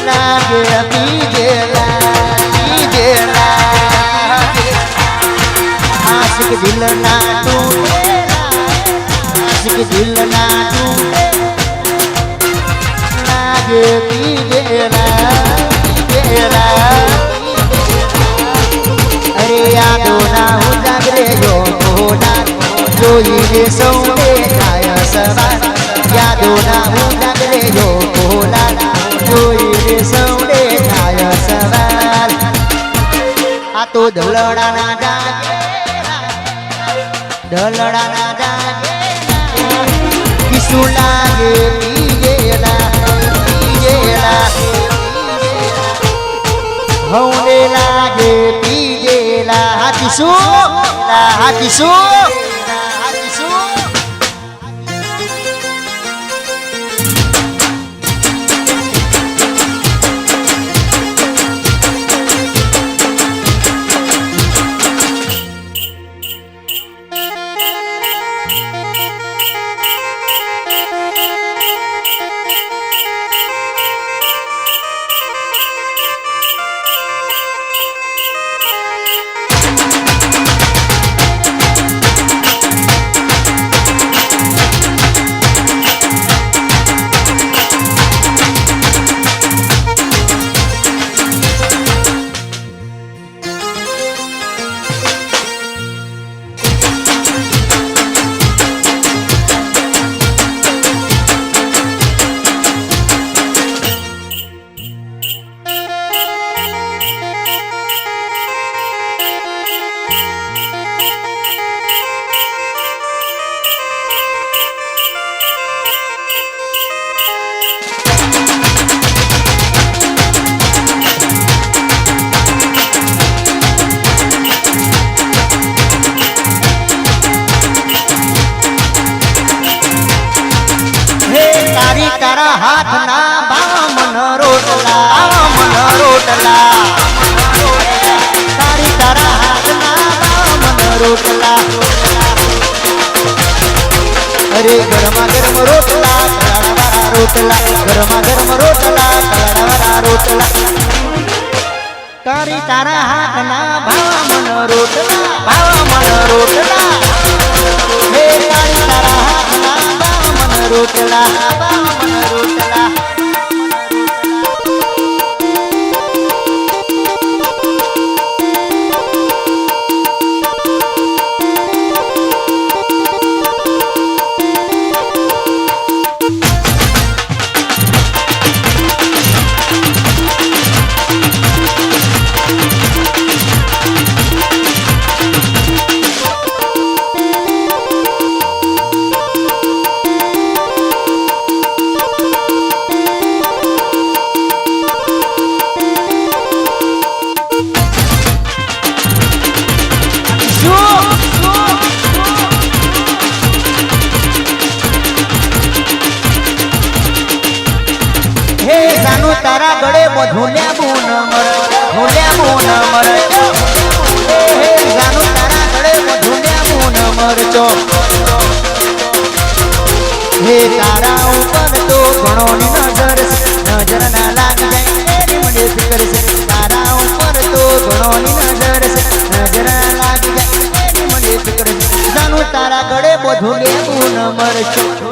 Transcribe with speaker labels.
Speaker 1: લાગે પીજેલા આશિક દિલ ના તૂટે આશિક દિલ ના તૂટે લાગે પીજેલા અરે યાદો ના હું જાગરે જો ભોલા જોઈને સૌને થાય સવાર યાદો ના હું જાગરે જો ભોલા જોઈને સૌને થાય સવાર આ તો દલડાના જાગે કિસુ લાગે પીજેલા હૌને લાગે પીજેલા હાથીસુ તારા હાથ ના બામન રોટલા તારા હાથ ના બામન રોટલા અરે ગરમા ગરમ રોટલા કલાડાવાળા રોટલા ગરમા ગરમ રોટલા કલાડાવાળા રોટલા તારા હાથ ના બામન રોટલા હે તારા હાથ ના બામન રોટલા તારા ગળે ભૂલ્યા બોન મર હે જાનુ તારા ગળે ભૂલ્યા બોન મરચો હે તારા ઉપર તો ઘણોની નજર ના લાગી જાય એની મને ફિકર છે તારા ઉપર તો ઘણોની નજર ના લાગી જાય એની મને ફિકર છે જાનુ તારા ગળે ભૂલ્યા બોન મરચો